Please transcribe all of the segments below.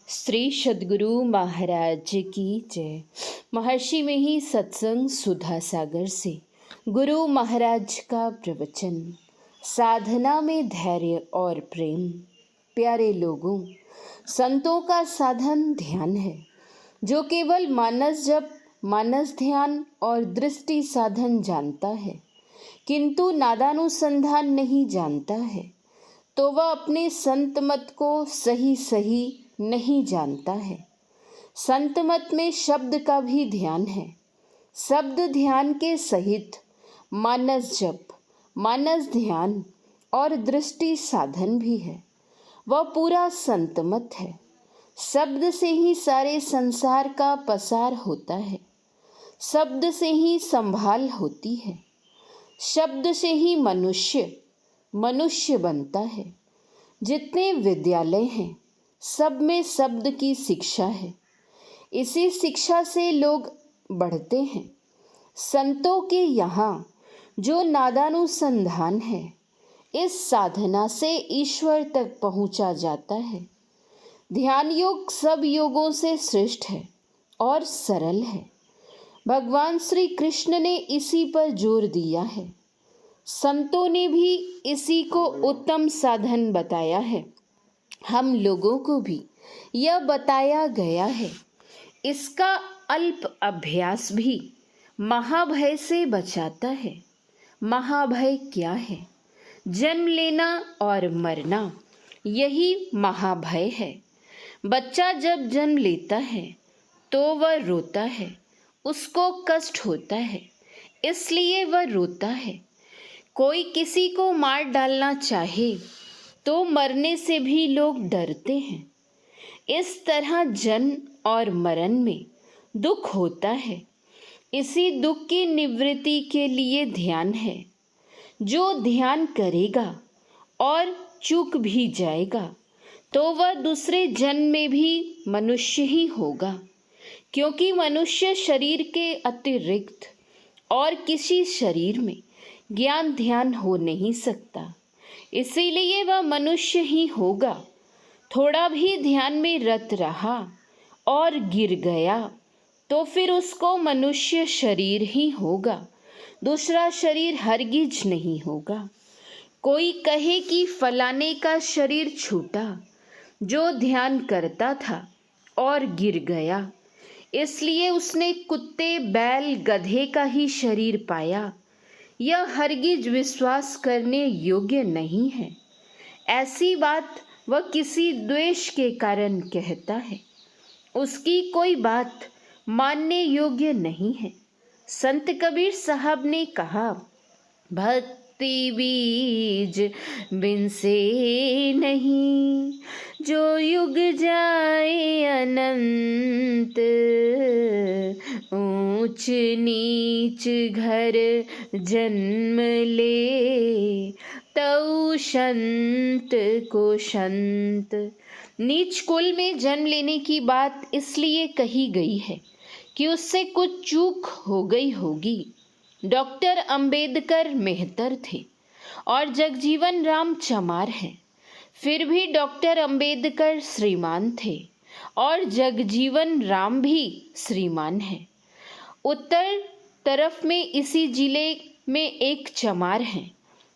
श्री सद्गुरु महाराज की जय। महर्षि में ही सत्संग सुधा सागर से गुरु महाराज का प्रवचन। साधना में धैर्य और प्रेम। प्यारे लोगों, संतों का साधन ध्यान है, जो केवल मानस जप, मानस ध्यान और दृष्टि साधन जानता है, किंतु नादानुसंधान नहीं जानता है, तो वह अपने संत मत को सही नहीं जानता है। संत मत में शब्द का भी ध्यान है। शब्द ध्यान के सहित मानस जप, मानस ध्यान और दृष्टि साधन भी है। वह पूरा संत मत है। शब्द से ही सारे संसार का पसार होता है। शब्द से ही संभाल होती है। शब्द से ही मनुष्य बनता है। जितने विद्यालय हैं, सब में शब्द की शिक्षा है। इसी शिक्षा से लोग बढ़ते हैं। संतों के यहाँ जो नादानुसंधान है, इस साधना से ईश्वर तक पहुँचा जाता है। ध्यान योग सब योगों से श्रेष्ठ है और सरल है। भगवान श्री कृष्ण ने इसी पर जोर दिया है। संतों ने भी इसी को उत्तम साधन बताया है। हम लोगों को भी यह बताया गया है। इसका अल्प अभ्यास भी महाभय से बचाता है। महाभय क्या है? जन्म लेना और मरना, यही महाभय है। बच्चा जब जन्म लेता है तो वह रोता है, उसको कष्ट होता है, इसलिए वह रोता है। कोई किसी को मार डालना चाहे तो मरने से भी लोग डरते हैं। इस तरह जन्म और मरण में दुख होता है। इसी दुख की निवृत्ति के लिए ध्यान है। जो ध्यान करेगा और चूक भी जाएगा तो वह दूसरे जन्म में भी मनुष्य ही होगा, क्योंकि मनुष्य शरीर के अतिरिक्त और किसी शरीर में ज्ञान ध्यान हो नहीं सकता, इसीलिए वह मनुष्य ही होगा। थोड़ा भी ध्यान में रत रहा और गिर गया तो फिर उसको मनुष्य शरीर ही होगा, दूसरा शरीर हरगिज नहीं होगा। कोई कहे कि फलाने का शरीर छूटा, जो ध्यान करता था और गिर गया, इसलिए उसने कुत्ते, बैल, गधे का ही शरीर पाया। यह हरगिज विश्वास करने योग्य नहीं है। ऐसी बात वह किसी द्वेष के कारण कहता है। उसकी कोई बात मानने योग्य नहीं है। संत कबीर साहब ने कहा, भक्ति बीज बिन से नहीं, जो युग जाए अनंत, ऊंच नीच घर जन्म ले, तऊ संत को संत। नीच कुल में जन्म लेने की बात इसलिए कही गई है कि उससे कुछ चूक हो गई होगी। डॉक्टर अंबेडकर मेहतर थे और जगजीवन राम चमार हैं। फिर भी डॉक्टर अंबेडकर श्रीमान थे और जगजीवन राम भी श्रीमान हैं। उत्तर तरफ में इसी जिले में एक चमार है,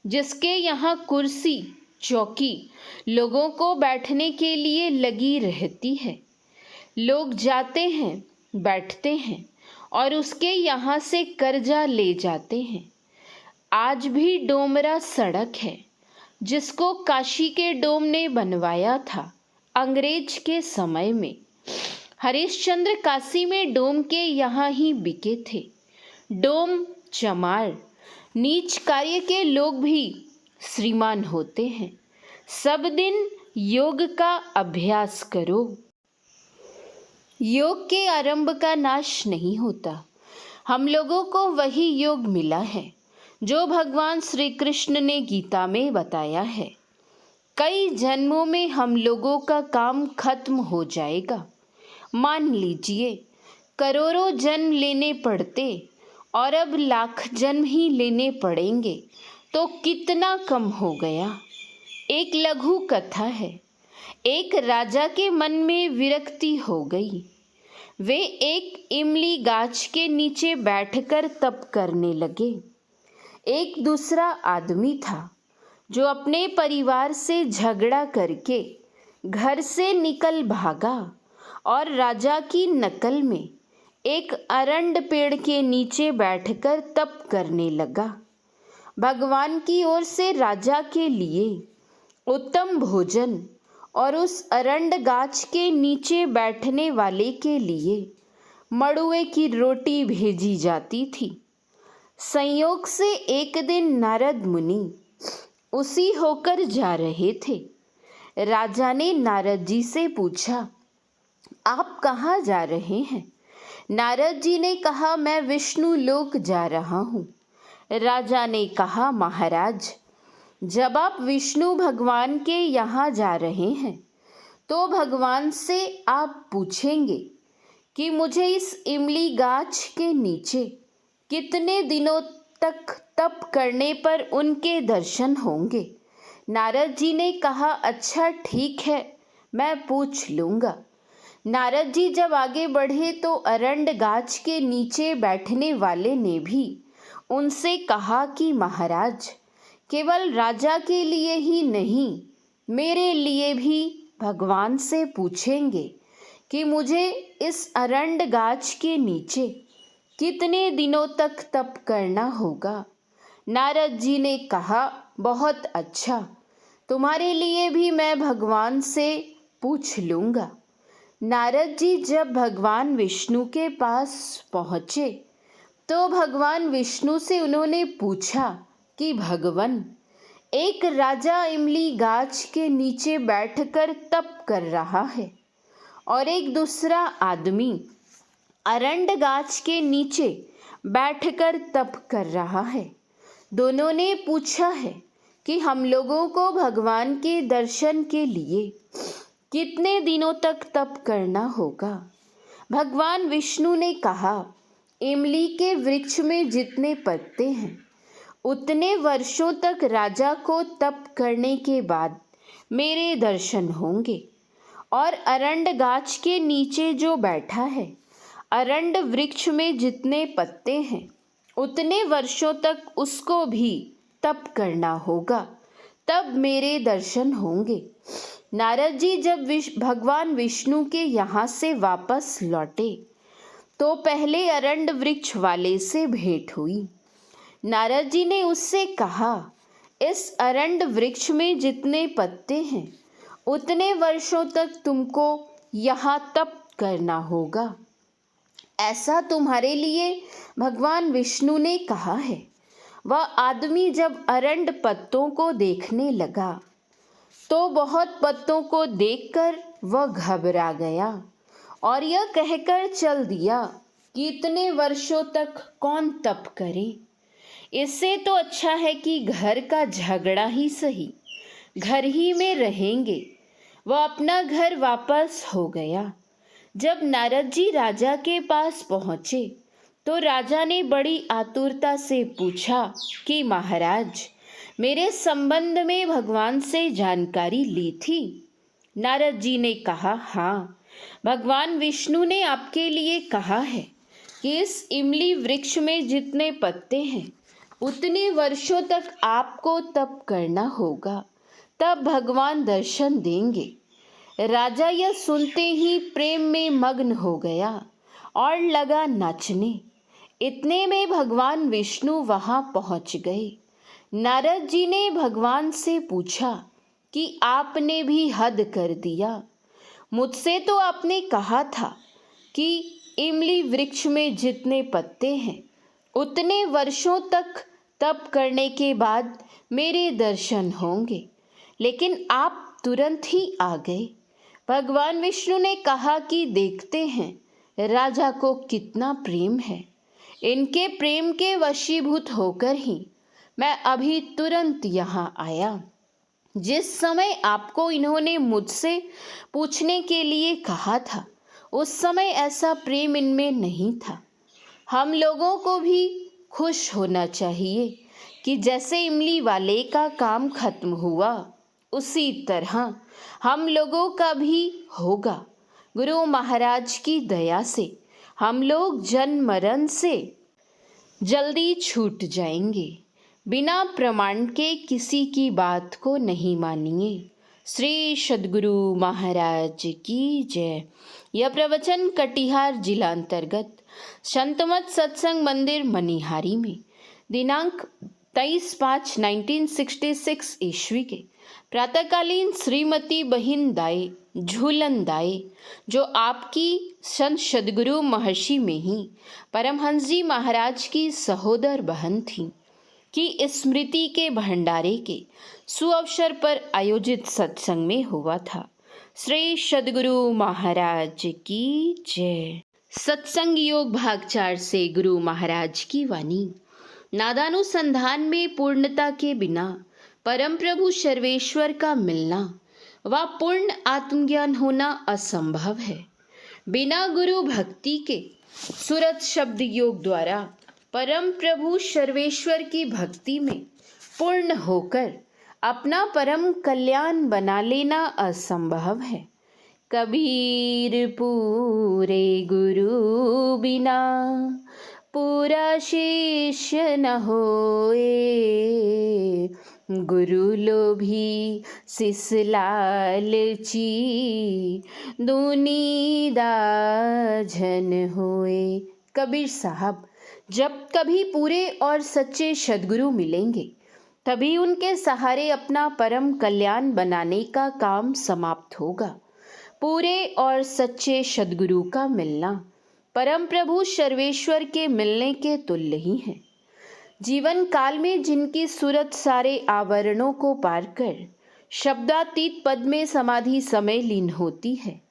जिसके यहाँ कुर्सी चौकी लोगों को बैठने के लिए लगी रहती है। लोग जाते हैं, बैठते हैं और उसके यहाँ से कर्जा ले जाते हैं। आज भी डोमरा सड़क है, जिसको काशी के डोम ने बनवाया था अंग्रेज के समय में। हरिश्चंद्र काशी में डोम के यहाँ ही बिके थे। डोम, चमार, नीच कार्य के लोग भी श्रीमान होते हैं। सब दिन योग का अभ्यास करो। योग के आरंभ का नाश नहीं होता। हम लोगों को वही योग मिला है जो भगवान श्री कृष्ण ने गीता में बताया है। कई जन्मों में हम लोगों का काम खत्म हो जाएगा। मान लीजिए करोड़ों जन्म लेने पड़ते और अब लाख जन्म ही लेने पड़ेंगे तो कितना कम हो गया। एक लघु कथा है। एक राजा के मन में विरक्ति हो गई। वे एक इमली गाछ के नीचे बैठकर तप करने लगे। एक दूसरा आदमी था जो अपने परिवार से झगड़ा करके घर से निकल भागा और राजा की नकल में एक अरंड पेड़ के नीचे बैठकर तप करने लगा। भगवान की ओर से राजा के लिए उत्तम भोजन और उस अरंड गाछ के नीचे बैठने वाले के लिए मड़ुए की रोटी भेजी जाती थी। संयोग से एक दिन नारद मुनि उसी होकर जा रहे थे। राजा ने नारद जी से पूछा, आप कहाँ जा रहे हैं? नारद जी ने कहा, मैं विष्णु लोक जा रहा हूँ। राजा ने कहा, महाराज, जब आप विष्णु भगवान के यहाँ जा रहे हैं तो भगवान से आप पूछेंगे कि मुझे इस इमली गाछ के नीचे कितने दिनों तक तप करने पर उनके दर्शन होंगे। नारद जी ने कहा, अच्छा ठीक है, मैं पूछ लूँगा। नारद जी जब आगे बढ़े तो अरंड गाछ के नीचे बैठने वाले ने भी उनसे कहा कि महाराज, केवल राजा के लिए ही नहीं, मेरे लिए भी भगवान से पूछेंगे कि मुझे इस अरंड गाछ के नीचे कितने दिनों तक तप करना होगा। नारद जी ने कहा, बहुत अच्छा, तुम्हारे लिए भी मैं भगवान से पूछ लूँगा। नारद जी जब भगवान विष्णु के पास पहुँचे तो भगवान विष्णु से उन्होंने पूछा कि भगवान, एक राजा इमली गाछ के नीचे बैठकर तप कर रहा है और एक दूसरा आदमी अरंड गाछ के नीचे बैठकर तप कर रहा है। दोनों ने पूछा है कि हम लोगों को भगवान के दर्शन के लिए कितने दिनों तक तप करना होगा। भगवान विष्णु ने कहा, इमली के वृक्ष में जितने पत्ते हैं उतने वर्षों तक राजा को तप करने के बाद मेरे दर्शन होंगे, और अरंड गाछ के नीचे जो बैठा है, अरंड वृक्ष में जितने पत्ते हैं उतने वर्षों तक उसको भी तप करना होगा, तब मेरे दर्शन होंगे। नारद जी जब भगवान विष्णु के यहाँ से वापस लौटे तो पहले अरंड वृक्ष वाले से भेंट हुई। नारद जी ने उससे कहा, इस अरंड वृक्ष में जितने पत्ते हैं उतने वर्षों तक तुमको यहाँ तप करना होगा, ऐसा तुम्हारे लिए भगवान विष्णु ने कहा है। वह आदमी जब अरंड पत्तों को देखने लगा तो बहुत पत्तों को देखकर वह घबरा गया और यह कहकर चल दिया कि इतने वर्षों तक कौन तप करे, इससे तो अच्छा है कि घर का झगड़ा ही सही, घर ही में रहेंगे। वह अपना घर वापस हो गया। जब नारद जी राजा के पास पहुँचे तो राजा ने बड़ी आतुरता से पूछा कि महाराज, मेरे संबंध में भगवान से जानकारी ली थी? नारद जी ने कहा, हाँ, भगवान विष्णु ने आपके लिए कहा है कि इस इमली वृक्ष में जितने पत्ते हैं उतने वर्षों तक आपको तप करना होगा, तब भगवान दर्शन देंगे। राजा यह सुनते ही प्रेम में मग्न हो गया और लगा नाचने। इतने में भगवान विष्णु वहाँ पहुँच गए। नारद जी ने भगवान से पूछा कि आपने भी हद कर दिया। मुझसे तो आपने कहा था कि इमली वृक्ष में जितने पत्ते हैं उतने वर्षों तक तप करने के बाद मेरे दर्शन होंगे, लेकिन आप तुरंत ही आ गए। भगवान विष्णु ने कहा कि देखते हैं राजा को कितना प्रेम है। इनके प्रेम के वशीभूत होकर ही मैं अभी तुरंत यहाँ आया। जिस समय आपको इन्होंने मुझसे पूछने के लिए कहा था उस समय ऐसा प्रेम इनमें नहीं था। हम लोगों को भी खुश होना चाहिए कि जैसे इमली वाले का काम खत्म हुआ उसी तरह हम लोगों का भी होगा। गुरु महाराज की दया से हम लोग जन्म मरण से जल्दी छूट जाएंगे। बिना प्रमाण के किसी की बात को नहीं मानिए। श्री सद्गुरु महाराज की जय। यह प्रवचन कटिहार जिला अंतर्गत संतमत सत्संग मंदिर मनिहारी में दिनांक 23/5/1966 ईस्वी के प्रातःकालीन श्रीमती बहिन दाई झूलन दाई, जो आपकी संत सद्गुरु महर्षि में ही परमहंस जी महाराज की सहोदर बहन थी, की स्मृति के भंडारे के सुअवसर पर आयोजित सत्संग में हुआ था। श्री सद्गुरु महाराज की जय। सत्संग योग भाग 4 से गुरु महाराज की वाणी। नादानुसंधान में पूर्णता के बिना परम प्रभु सर्वेश्वर का मिलना व पूर्ण आत्मज्ञान होना असंभव है। बिना गुरु भक्ति के सुरत शब्द योग द्वारा परम प्रभु सर्वेश्वर की भक्ति में पूर्ण होकर अपना परम कल्याण बना लेना असंभव है। कबीर पूरे गुरु बिना पूरा शिष्य न होए, गुरु लोभी सिस लालची दूनी दाझन होए। कबीर साहब जब कभी पूरे और सच्चे सद्गुरु मिलेंगे तभी उनके सहारे अपना परम कल्याण बनाने का काम समाप्त होगा। पूरे और सच्चे सद्गुरु का मिलना परम प्रभु सर्वेश्वर के मिलने के तुल्य ही है। जीवन काल में जिनकी सूरत सारे आवरणों को पार कर शब्दातीत पद में समाधि समय लीन होती है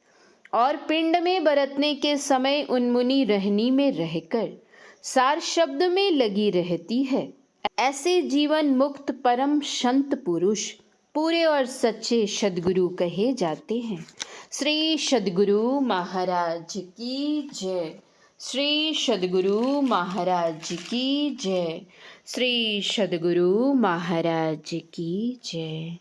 और पिंड में बरतने के समय उन्मुनी रहनी में रहकर सार शब्द में लगी रहती है, ऐसे जीवन मुक्त परम संत पुरुष पूरे और सच्चे सद्गुरु कहे जाते हैं। श्री सद्गुरु महाराज की जय। श्री सद्गुरु महाराज की जय। श्री सद्गुरु महाराज की जय।